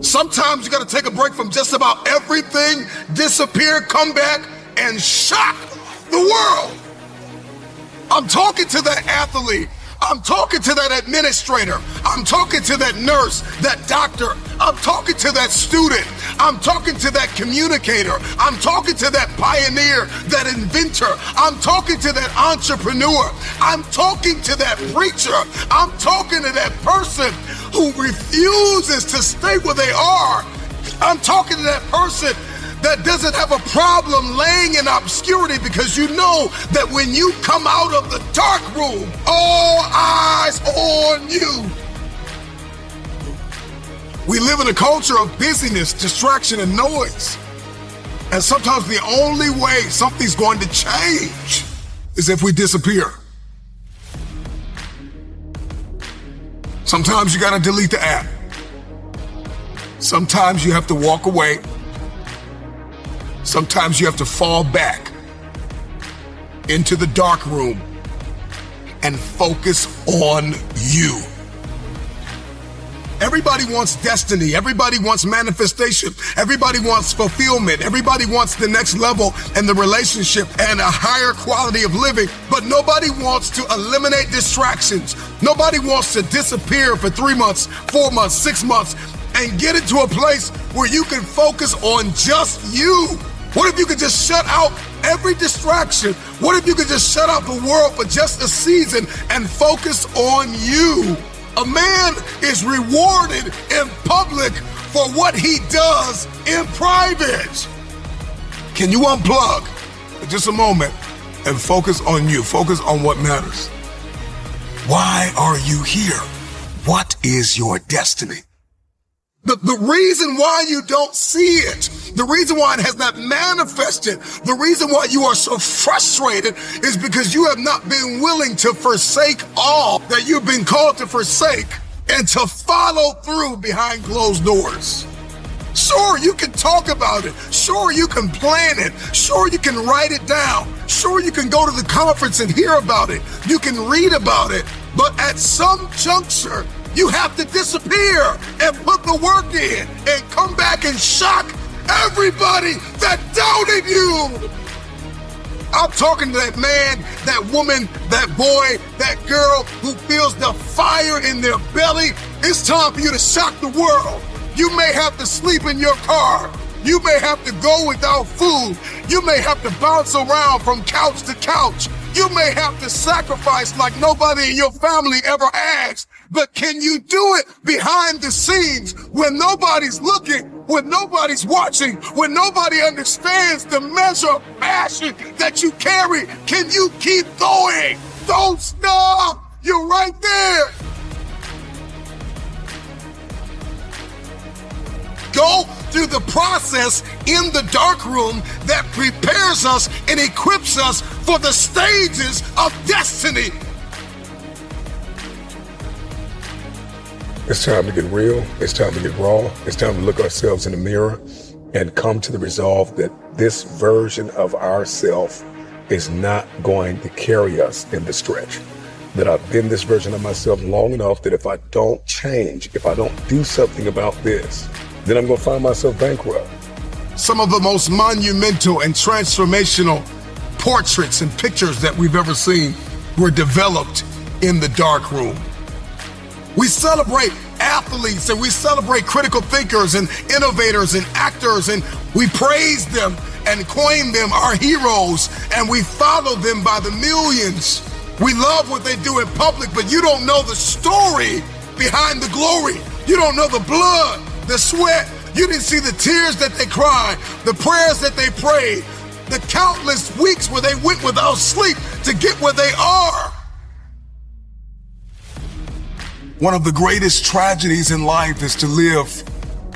Sometimes you got to take a break from just about everything, disappear, come back, and shock the world. I'm talking to that athlete. I'm talking to that administrator. I'm talking to that nurse, that doctor. I'm talking to that student. I'm talking to that communicator. I'm talking to that pioneer, that inventor. I'm talking to that entrepreneur. I'm talking to that preacher. I'm talking to that person who refuses to stay where they are. I'm talking to that person that doesn't have a problem laying in obscurity, because you know that when you come out of the dark room, all eyes on you. We live in a culture of busyness, distraction, and noise. And sometimes the only way something's going to change is if we disappear. Sometimes you gotta delete the app. Sometimes you have to walk away. Sometimes you have to fall back into the dark room and focus on you. Everybody wants destiny. Everybody wants manifestation. Everybody wants fulfillment. Everybody wants the next level and the relationship and a higher quality of living. But nobody wants to eliminate distractions. Nobody wants to disappear for 3 months, 4 months, 6 months, and get into a place where you can focus on just you. What if you could just shut out every distraction? What if you could just shut out the world for just a season and focus on you? A man is rewarded in public for what he does in private. Can you unplug for just a moment and focus on you? Focus on what matters. Why are you here? What is your destiny? The reason why you don't see it, the reason why it has not manifested, the reason why you are so frustrated is because you have not been willing to forsake all that you've been called to forsake and to follow through behind closed doors. Sure, you can talk about it. Sure, you can plan it. Sure, you can write it down. Sure, you can go to the conference and hear about it. You can read about it. But at some juncture, you have to disappear and put the work in and come back and shock everybody that doubted you. I'm talking to that man, that woman, that boy, that girl who feels the fire in their belly. It's time for you to shock the world. You may have to sleep in your car. You may have to go without food. You may have to bounce around from couch to couch. You may have to sacrifice like nobody in your family ever asked. But can you do it behind the scenes when nobody's looking, when nobody's watching, when nobody understands the measure of passion that you carry? Can you keep going? Don't stop. You're right there. Go through the process in the dark room that prepares us and equips us for the stages of destiny. It's time to get real. It's time to get raw. It's time to look ourselves in the mirror and come to the resolve that this version of ourself is not going to carry us in the stretch. That I've been this version of myself long enough that if I don't change, if I don't do something about this, then I'm going to find myself bankrupt. Some of the most monumental and transformational portraits and pictures that we've ever seen were developed in the dark room. We celebrate athletes and we celebrate critical thinkers and innovators and actors, and we praise them and coin them our heroes, and we follow them by the millions. We love what they do in public, but you don't know the story behind the glory. You don't know the blood, the sweat. You didn't see the tears that they cried, the prayers that they prayed, the countless weeks where they went without sleep to get where they are. One of the greatest tragedies in life is to live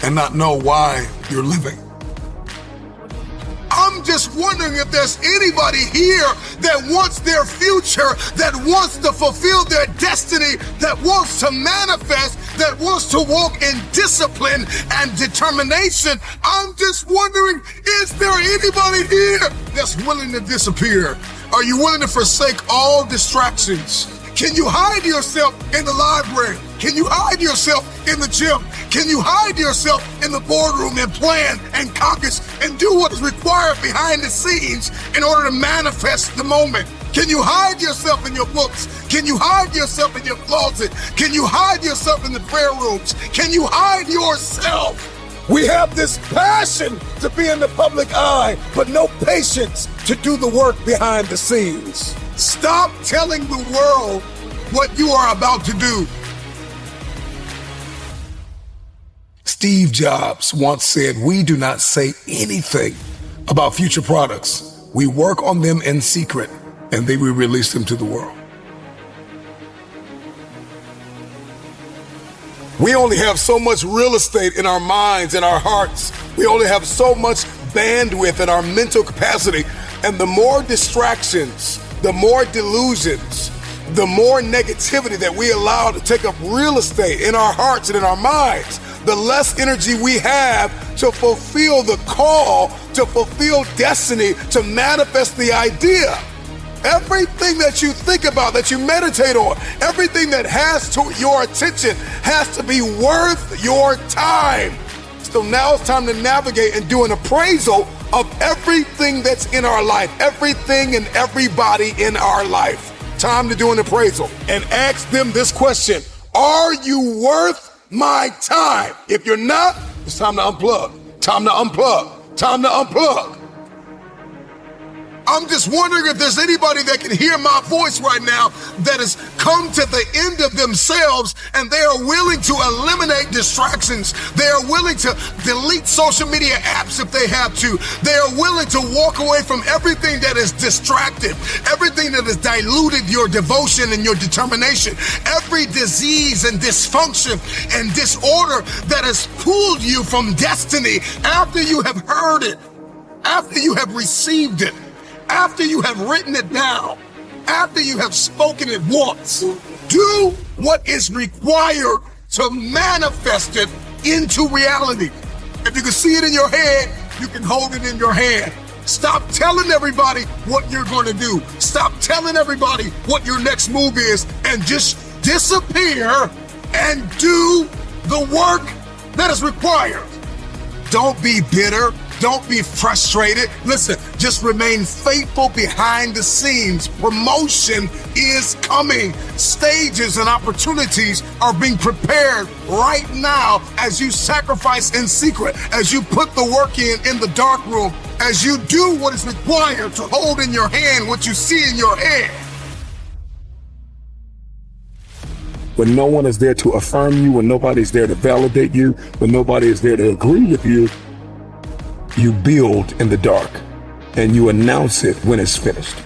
and not know why you're living. I'm just wondering if there's anybody here that wants their future, that wants to fulfill their destiny, that wants to manifest, that wants to walk in discipline and determination. I'm just wondering, is there anybody here that's willing to disappear? Are you willing to forsake all distractions Can you hide yourself in the library? Can you hide yourself in the gym? Can you hide yourself in the boardroom and plan and caucus and do what is required behind the scenes in order to manifest the moment? Can you hide yourself in your books? Can you hide yourself in your closet? Can you hide yourself in the prayer rooms? Can you hide yourself? We have this passion to be in the public eye, but no patience to do the work behind the scenes. Stop telling the world what you are about to do. Steve Jobs once said, "We do not say anything about future products. We work on them in secret, and then we release them to the world." We only have so much real estate in our minds and our hearts. We only have so much bandwidth in our mental capacity. And the more distractions, the more delusions, the more negativity that we allow to take up real estate in our hearts and in our minds, the less energy we have to fulfill the call, to fulfill destiny, to manifest the idea. Everything that you think about, that you meditate on, everything that has to your attention has to be worth your time. So now it's time to navigate and do an appraisal of everything that's in our life, everything and everybody in our life. Time to do an appraisal and ask them this question: are you worth my time? If you're not, it's time to unplug. Time to unplug. Time to unplug. I'm just wondering if there's anybody that can hear my voice right now that has come to the end of themselves and they are willing to eliminate distractions. They are willing to delete social media apps if they have to. They are willing to walk away from everything that is distracted, everything that has diluted your devotion and your determination, every disease and dysfunction and disorder that has pulled you from destiny after you have heard it, after you have received it, after you have written it down, after you have spoken it once. Do what is required to manifest it into reality. If you can see it in your head, you can hold it in your hand. Stop telling everybody what you're going to do. Stop telling everybody what your next move is, and just disappear and do the work that is required. Don't be bitter. Don't be frustrated. Listen, just remain faithful behind the scenes. Promotion is coming. Stages and opportunities are being prepared right now as you sacrifice in secret, as you put the work in the dark room, as you do what is required to hold in your hand what you see in your head. When no one is there to affirm you, when nobody's there to validate you, when nobody is there to agree with you, you build in the dark and you announce it when it's finished.